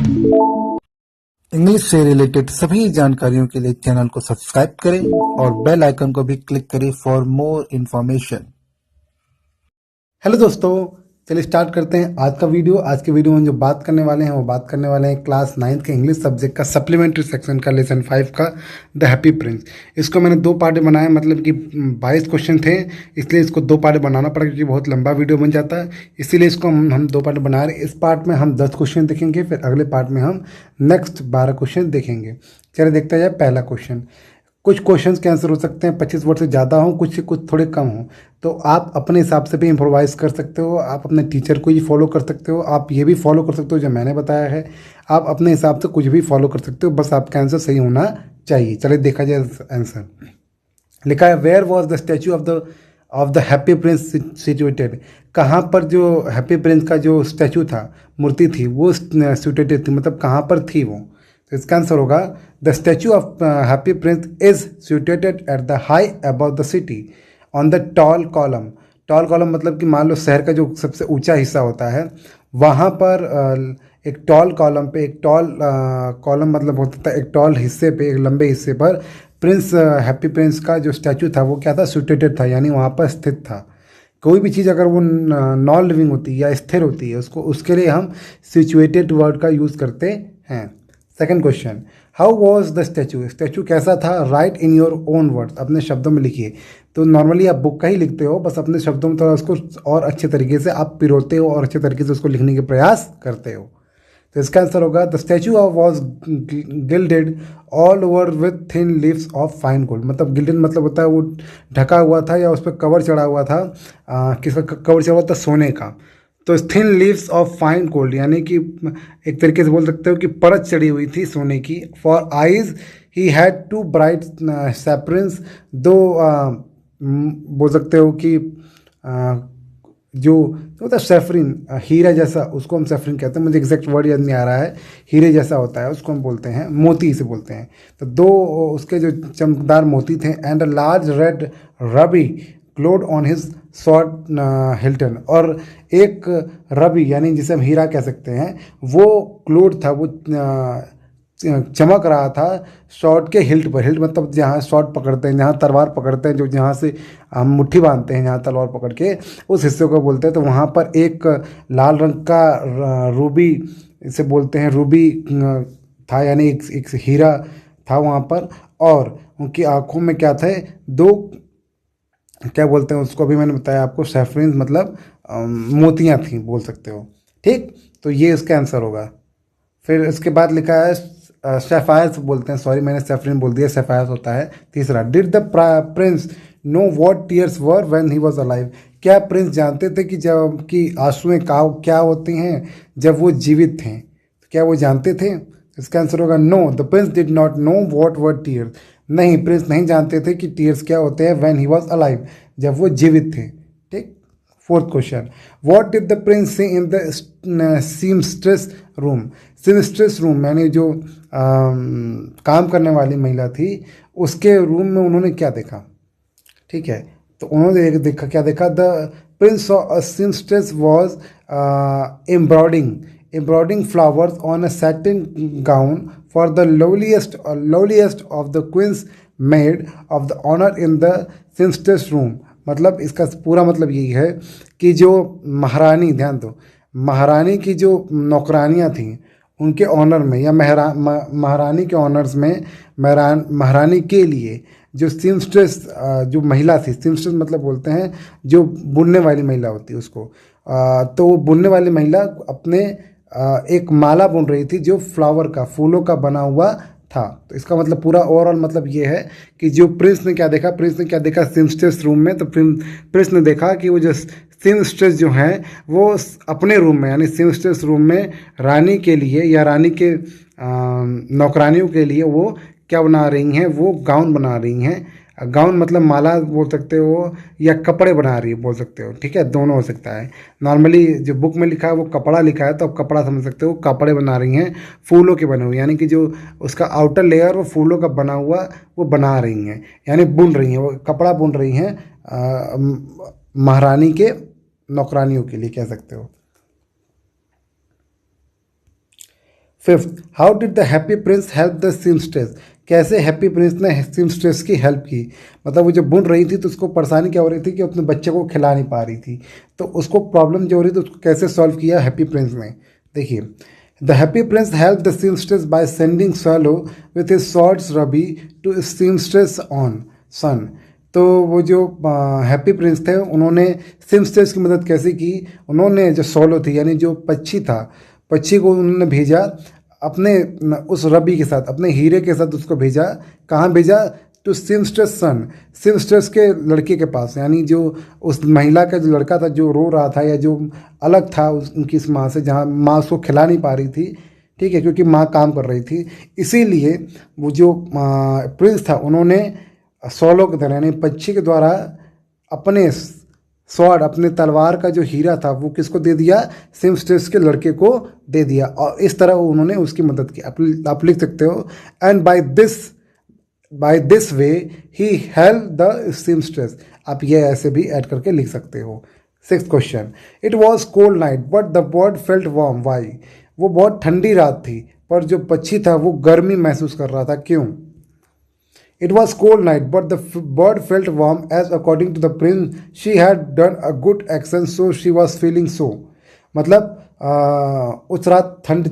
English से related सभी जानकारियों के लिए चैनल को सब्सक्राइब करें और बेल आइकन को भी क्लिक करें फॉर मोर इन्फॉर्मेशन। हेलो दोस्तों, चलिए स्टार्ट करते हैं आज का वीडियो। आज के वीडियो में जो बात करने वाले हैं वो बात करने वाले हैं क्लास 9 के इंग्लिश सब्जेक्ट का सप्लीमेंट्री सेक्शन का लेसन 5 का द हैप्पी प्रिंस। इसको मैंने 2 पार्ट में बनाया, मतलब कि 22 क्वेश्चन थे, इसलिए इसको 2 पार्ट बनाना पड़ा क्योंकि बहुत लंबा वीडियो बन जाता है। इसीलिए इसको हम 2 पार्ट बना रहे हैं। इस पार्ट में हम 10 क्वेश्चन देखेंगे, फिर अगले पार्ट में हम नेक्स्ट 12 क्वेश्चन देखेंगे। चलिए देखते जाए पहला क्वेश्चन। कुछ क्वेश्चंस के आंसर हो सकते हैं 25 वर्ड से ज़्यादा हों, कुछ से कुछ थोड़े कम हों, तो आप अपने हिसाब से भी इम्प्रोवाइज कर सकते हो। आप अपने टीचर को ही फॉलो कर सकते हो, आप ये भी फॉलो कर सकते हो जो मैंने बताया है। आप अपने हिसाब से कुछ भी फॉलो कर सकते हो, बस आपका आंसर सही होना चाहिए। चलिए देखा जाए आंसर। लिखा है where was the statue of the happy prince situated. कहाँ पर जो हैप्पी प्रिंस का जो स्टैचू था, मूर्ति थी, वो सिचुएटेड थी, मतलब कहाँ पर थी वो। तो इसका आंसर होगा the statue of happy prince is situated at the high about the city on the tall column. Tall column मतलब कि मान लो शहर का जो सबसे ऊंचा हिस्सा होता है, वहाँ पर एक टॉल कॉलम पे, एक टॉल कॉलम मतलब होता था एक टॉल हिस्से पे, एक लंबे हिस्से पर प्रिंस हैप्पी प्रिंस का जो स्टैचू था वो क्या था, सिचुएटेड था, यानी वहाँ पर स्थित था। कोई भी चीज़ अगर वो नॉन लिविंग होती है या स्थिर होती है, उसके लिए हम सिचुएटेड वर्ड का यूज़ करते हैं। Second question, how was the statue. Statue कैसा था, right in your own words, अपने शब्दों में लिखिए। तो नॉर्मली आप बुक का ही लिखते हो, बस अपने शब्दों में थोड़ा उसको और अच्छे तरीके से आप पिरोते हो और अच्छे तरीके से उसको लिखने के प्रयास करते हो। तो इसका आंसर होगा the statue of was gilded all over with thin leaves of fine gold. मतलब गिल्डेड मतलब होता है वो ढका हुआ था या उस पर कवर चढ़ा हुआ था। किसका कवर चढ़ा हुआ था, सोने का। तो thin leaves of fine gold यानी कि एक तरीके से बोल सकते हो कि परत चढ़ी हुई थी सोने की। For eyes he had two bright sapphires, दो बोल सकते हो कि जो होता है सैफरिन, हीरा जैसा, उसको हम सैफरिन कहते हैं। मुझे एग्जैक्ट वर्ड याद नहीं आ रहा है। हीरे जैसा होता है, उसको हम बोलते हैं मोती से बोलते हैं। तो 2 उसके जो चमकदार मोती थे। And a large red rabi glowed on his short Hilton, और एक रबी यानी जिसे हम हीरा कह सकते हैं, वो ग्लोड था, वो चमक रहा था शॉर्ट के हिल्ट पर। हिल्ट मतलब जहाँ शॉर्ट पकड़ते हैं, जहाँ तलवार पकड़ते हैं, जो जहाँ से हम मुट्ठी बांधते हैं, जहाँ तलवार पकड़ के उस हिस्से को बोलते हैं। तो वहाँ पर एक लाल रंग का रूबी, इसे बोलते हैं रूबी था, यानी एक हीरा था वहाँ पर। और उनकी आंखों में क्या थे, 2 क्या बोलते हैं उसको, अभी मैंने बताया आपको, सैफरिन मतलब मोतियाँ थी बोल सकते हो। ठीक, तो ये इसका आंसर होगा। फिर इसके बाद लिखा है सैफायर्स बोलते हैं, सॉरी मैंने सैफरिन बोल दिया, सैफायर्स होता है। तीसरा, did the Prince know what tears were when he was alive. क्या प्रिंस जानते थे कि जब कि आंसुएं क्या होती हैं जब वो जीवित थे। क्या वो जानते थे। इसका आंसर होगा no, the prince did not know what were tears. नहीं, प्रिंस नहीं जानते थे कि टीयर्स क्या होते हैं व्हेन ही वाज अलाइव, जब वो जीवित थे। ठीक। Fourth question, what did the prince see in the seamstress room. Seamstress room यानी जो काम करने वाली महिला थी, उसके रूम में उन्होंने क्या देखा। ठीक है, तो उन्होंने देखा, क्या देखा, the prince seamstress was embroidering flowers on a satin gown for the loveliest of the queen's maid of the honour in the seamstress room. मतलब इसका पूरा मतलब यही है कि जो महारानी, ध्यान दो, महारानी की जो नौकरानियाँ थीं उनके ऑनर में, या महारानी के ऑनर्स में, महारानी के लिए जो सीमस्ट्रेस जो महिला थी, सीमस्ट्रेस मतलब बोलते हैं जो बुनने वाली महिला होती है उसको, तो वो बुनने वाली महिला अपने एक माला बुन रही थी जो फ्लावर का, फूलों का बना हुआ था। तो इसका मतलब पूरा ओवरऑल मतलब ये है कि जो प्रिंस ने क्या देखा सीमस्ट्रेस रूम में। तो प्रिंस ने देखा कि वो जो सीमस्ट्रेस जो हैं वो अपने रूम में, यानी सीमस्ट्रेस रूम में रानी के लिए या रानी के नौकरानियों के लिए वो क्या बना रही हैं, वो गाउन बना रही हैं। गाउन मतलब माला बोल सकते हो या कपड़े बना रही है बोल सकते हो। ठीक है, दोनों हो सकता है। नॉर्मली जो बुक में लिखा है वो कपड़ा लिखा है, तो आप कपड़ा समझ सकते हो। कपड़े बना रही हैं फूलों के बने हुए, यानी कि जो उसका आउटर लेयर वो फूलों का बना हुआ वो बना रही हैं, यानी बुन रही हैं, वो कपड़ा बुन रही हैं महारानी के नौकरानियों के लिए कह सकते हो। Fifth, how did the happy prince help the seamstress, कैसे हैप्पी प्रिंस ने सीमस्ट्रेस की हेल्प की। मतलब वो जब बुन रही थी तो उसको परेशानी क्या हो रही थी कि अपने बच्चे को खिला नहीं पा रही थी, तो उसको प्रॉब्लम जो हो रही थी उसको कैसे सॉल्व किया हैप्पी प्रिंस ने। देखिए, the happy prince help the seamstress by sending swallow with his swords ruby to seamstress on son. तो वो जो हैप्पी प्रिंस थे उन्होंने सीमस्ट्रेस की मदद कैसे की, उन्होंने जो सोलो थी यानी जो पक्षी था, पक्षी को उन्होंने भेजा अपने उस रबी के साथ, अपने हीरे के साथ उसको भेजा। कहाँ भेजा, टू सिमस्ट्रेस सन, सिमस्ट्रेस के लड़के के पास, यानी जो उस महिला का जो लड़का था जो रो रहा था या जो अलग था उनकी इस माँ से, जहाँ माँ उसको खिला नहीं पा रही थी, ठीक है, क्योंकि माँ काम कर रही थी। इसीलिए वो जो प्रिंस था उन्होंने सोलो के द्वारा यानी पक्षी के द्वारा अपने स्वॉर्ड, अपने तलवार का जो हीरा था वो किसको दे दिया, सिमस्ट्रेस के लड़के को दे दिया, और इस तरह उन्होंने उसकी मदद की। आप लिख सकते हो, and by this way he help the seamstress. आप ये ऐसे भी ऐड करके लिख सकते हो। Sixth question, it was cold night but the bird felt warm, why, वो बहुत ठंडी रात थी पर जो पक्षी था वो गर्मी महसूस कर रहा था, क्यों। It was cold night, but the bird felt warm as according to the prince she had done a good action, so she was feeling so। मतलब उस रात ठंड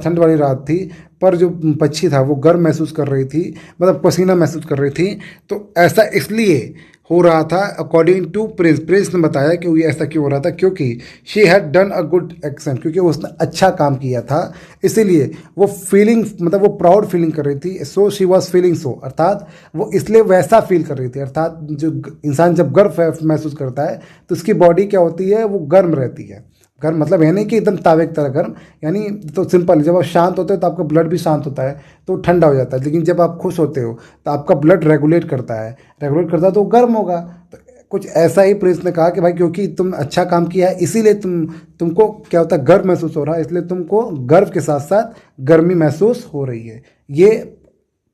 ठंड वाली रात थी पर जो पक्षी था वो गर्म महसूस कर रही थी, मतलब पसीना महसूस कर रही थी। तो ऐसा इसलिए हो रहा था अकॉर्डिंग टू प्रिंस, प्रिंस ने बताया कि ये ऐसा क्यों हो रहा था, क्योंकि she had done a good action, क्योंकि उसने अच्छा काम किया था, इसीलिए वो फीलिंग, मतलब वो प्राउड फीलिंग कर रही थी। So she was feeling so, अर्थात वो इसलिए वैसा फील कर रही थी। अर्थात जो इंसान जब गर्व महसूस करता है तो उसकी बॉडी क्या होती है, वो गर्म रहती है। गर्म मतलब है नहीं कि एकदम तावे की तरह गर्म, यानी तो सिंपल, जब आप शांत होते हो तो आपका ब्लड भी शांत होता है तो ठंडा हो जाता है, लेकिन जब आप खुश होते हो तो आपका ब्लड रेगुलेट करता है, तो वो गर्म होगा। तो कुछ ऐसा ही प्रिंस ने कहा कि भाई क्योंकि तुम अच्छा काम किया है इसीलिए तुमको क्या होता है, गर्व महसूस हो रहा है, इसलिए तुमको गर्व के साथ साथ गर्मी महसूस हो रही है, ये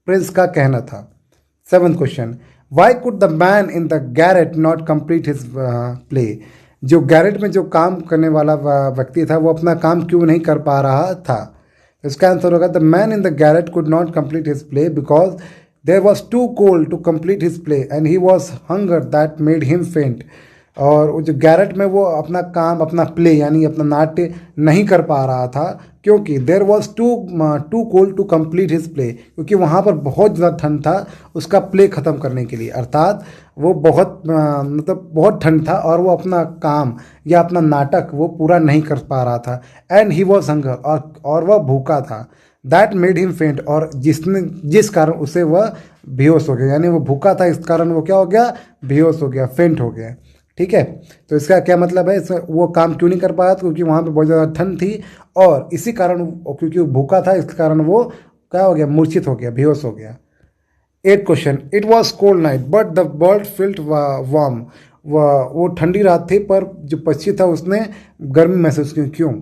प्रिंस का कहना था। Seventh question, Y could the man in the Garrett not complete his play, जो गैरेट में जो काम करने वाला व्यक्ति था वो अपना काम क्यों नहीं कर पा रहा था। इसका आंसर होगा, the man in the garret could not complete his play because there was too cold to complete his play and he was hunger that made him faint. और वो जो गैरेट में वो अपना काम, अपना प्ले यानी अपना नाट्य नहीं कर पा रहा था क्योंकि there was too cold to complete his play, क्योंकि वहाँ पर बहुत ज़्यादा ठंड था उसका प्ले ख़त्म करने के लिए। अर्थात वो बहुत मतलब बहुत ठंड था और वो अपना काम या अपना नाटक वो पूरा नहीं कर पा रहा था। एंड ही वॉज हंगर, और वह भूखा था। दैट मेड हिम फेंट, और जिस कारण उसे वह बेहोश हो गया, यानी वो भूखा था इस कारण वो क्या हो गया, बेहोश हो गया, फेंट हो गया। ठीक है, तो इसका क्या मतलब है, वो काम क्यों नहीं कर पाया, क्योंकि वहाँ पे बहुत ज़्यादा ठंड थी और इसी कारण, क्योंकि वो भूखा था इस कारण वो क्या हो गया, मूर्छित हो गया, बेहोश हो गया। 8th question, it was cold night but the bird felt warm, वो ठंडी रात थी पर जो पक्षी था उसने गर्मी महसूस की, क्यों।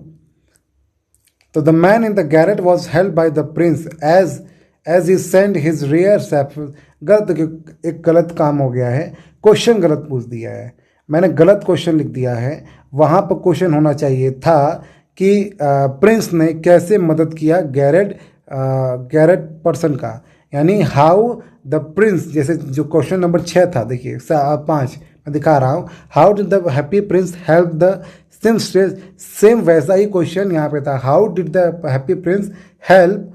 तो the man in the garret was help by the prince as he send his rare sapphire. गलत, एक गलत काम हो गया है, क्वेश्चन गलत पूछ दिया है, मैंने गलत क्वेश्चन लिख दिया है। वहाँ पर क्वेश्चन होना चाहिए था कि प्रिंस ने कैसे मदद किया गैरेट पर्सन का, यानी हाउ द प्रिंस, जैसे जो क्वेश्चन नंबर 6 था, देखिए 5 मैं दिखा रहा हूँ, how did the happy prince help the seamstress, same वैसा ही क्वेश्चन यहाँ पे था, how did the happy prince help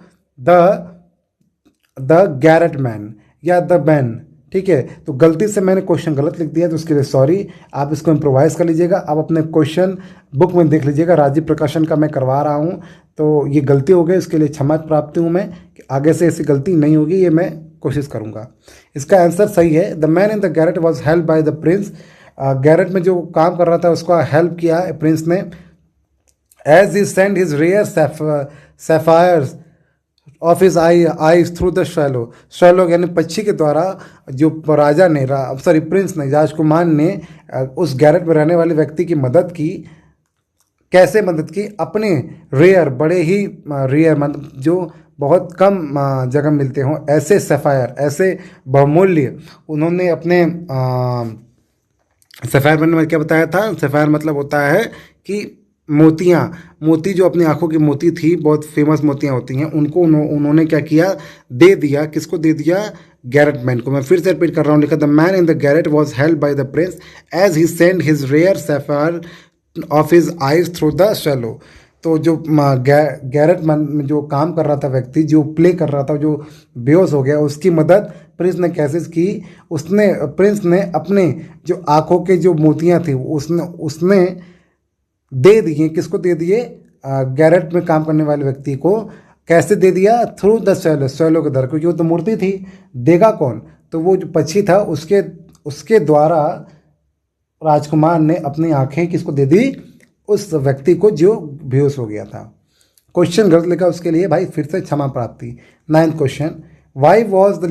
the garret man या द मैन। ठीक है, तो गलती से मैंने क्वेश्चन गलत लिख दिया तो उसके लिए सॉरी, आप इसको इम्प्रोवाइज़ कर लीजिएगा। आप अपने क्वेश्चन बुक में देख लीजिएगा, राजीव प्रकाशन का मैं करवा रहा हूँ, तो ये गलती हो गई, इसके लिए क्षमा प्राप्ति हूँ मैं, कि आगे से ऐसी गलती नहीं होगी, ये मैं कोशिश करूँगा। इसका आंसर सही है, the man in the garret was help by the Prince. Garrett में जो काम कर रहा था उसका हेल्प किया प्रिंस ने। As he send his rare sapphires of his eyes through the swallow, यानी पक्षी के द्वारा जो राजा ने, सॉरी प्रिंस ने, राजकुमार ने उस गैरेट में रहने वाले व्यक्ति की मदद की। कैसे मदद की, अपने रेयर, बड़े ही रेयर, मतलब जो बहुत कम जगह मिलते हों ऐसे सैफायर, ऐसे बहुमूल्य, उन्होंने अपने सैफायर बनने में क्या बताया था, सैफायर मतलब होता है कि मोती जो अपनी आंखों की मोती थी, बहुत फेमस मोतियां होती हैं, उनको उन्होंने क्या किया, दे दिया। किसको दे दिया? गैरेट मैन को। मैं फिर से रिपीट कर रहा हूँ, लिखा the man in the garret was held by the prince as he send his rare sapphire of his eyes through the shallow. तो जो गैरेट मैन में जो काम कर रहा था व्यक्ति, जो प्ले कर रहा था, जो बेहोश हो गया, उसकी मदद प्रिंस ने कैसे की? प्रिंस ने अपने जो आंखों के जो मोतियां थी उसने दे दिए। किसको दे दिए? गैरेट में काम करने वाले व्यक्ति को। कैसे दे दिया? थ्रू द स्वेलो के द्वारा, क्योंकि वो तो मूर्ति थी। देगा कौन? तो वो जो पक्षी था उसके द्वारा राजकुमार ने अपनी आंखें किसको दे दी? उस व्यक्ति को जो बेहोश हो गया था। क्वेश्चन गलत लिखा, उसके लिए भाई फिर से क्षमा प्राप्ति। 9th question, why was the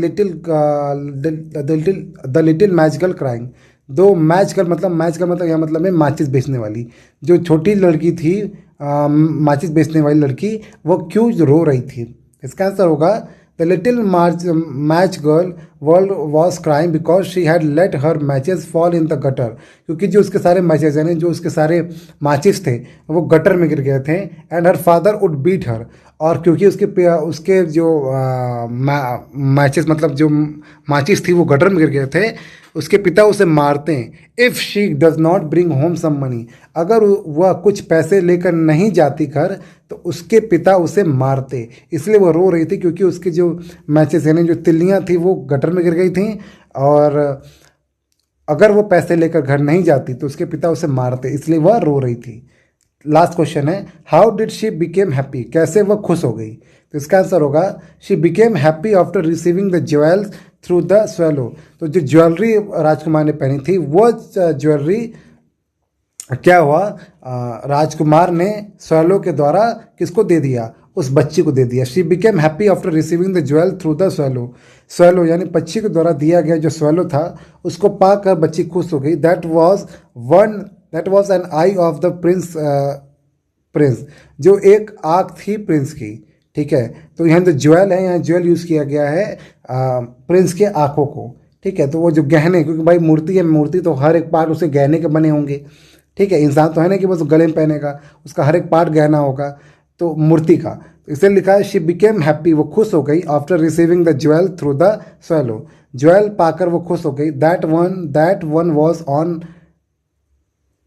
little magical crying? दो मैजिकल मतलब यह मतलब है माचिस बेचने वाली। जो छोटी लड़की थी, माचिस बेचने वाली लड़की, वो क्यों रो रही थी? इसका आंसर होगा the little match girl world was crime because she had let her matches fall in the gutter. क्योंकि जो उसके सारे मैचेस यानी जो उसके सारे माचिस थे वो गटर में गिर गए थे। And her father would beat her, और क्योंकि उसके जो मैचेस मतलब जो माचिस थी वो गटर में गिर गए थे, उसके पिता उसे मारते हैं। If she does not bring home some money, अगर वह कुछ पैसे लेकर नहीं जाती घर तो उसके पिता उसे मारते। इसलिए वो रो रही थी क्योंकि उसके जो मैचेस यानी जो तिल्लियाँ थी वो गटर में गिर गई थी, और अगर वो पैसे लेकर घर नहीं जाती तो उसके पिता उसे मारते, इसलिए वह रो रही थी। लास्ट क्वेश्चन है, how did she became happy? कैसे वह खुश हो गई? तो इसका आंसर होगा she became happy after receiving the jewels through the swallow. तो जो ज्वेलरी राजकुमार ने पहनी थी वो ज्वेलरी क्या हुआ, राजकुमार ने स्वेलो के द्वारा किसको दे दिया? उस बच्ची को दे दिया। She became happy after receiving the jewel through the swallow. Swallow यानी पक्षी के द्वारा दिया गया जो स्वेलो था उसको पाकर बच्ची खुश हो गई। That was an I of the Prince, जो एक आँख थी प्रिंस की। ठीक है, तो यहाँ जो ज्वेल है, यहाँ ज्वेल यूज़ किया गया है प्रिंस के आँखों को। ठीक है, तो वो जो गहने, क्योंकि भाई मूर्ति है, मूर्ति तो हर एक पार्ट उसे गहने के बने होंगे। ठीक है, इंसान तो है ना कि बस गले में पहनेगा, उसका हर एक पार्ट गहना होगा, तो मूर्ति का। तो इसे लिखा है शी बिकेम हैप्पी, वो खुश हो गई after receiving the jewel through the swallow. Jewel पाकर वो खुश हो गई।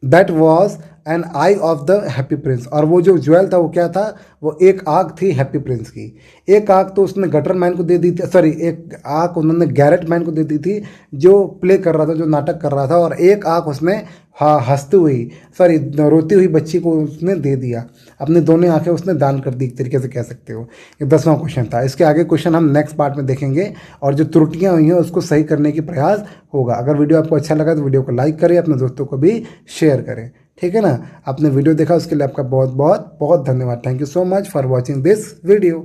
That was an I of the happy Prince, और वो जो ज्वेल था वो क्या था? वो एक आँख थी हैप्पी प्रिंस की। एक आँख तो उसने गटर मैन को दे दी थी, सॉरी, एक आँख उन्होंने गैरेट मैन को दे दी थी जो प्ले कर रहा था, जो नाटक कर रहा था, और एक आँख उसने हंसती हुई, सॉरी, रोती हुई बच्ची को उसने दे दिया। अपनी दोनों आंखें उसने दान कर दी, एक तरीके से कह सकते हो। ये 10वां क्वेश्चन था। इसके आगे क्वेश्चन हम नेक्स्ट पार्ट में देखेंगे, और जो त्रुटियां हुई हैं उसको सही करने की प्रयास होगा। अगर वीडियो आपको अच्छा लगा तो वीडियो को लाइक करें, अपने दोस्तों को भी शेयर करें। ठीक है ना? आपने वीडियो देखा उसके लिए आपका बहुत बहुत बहुत धन्यवाद। Thank you so much for watching this video.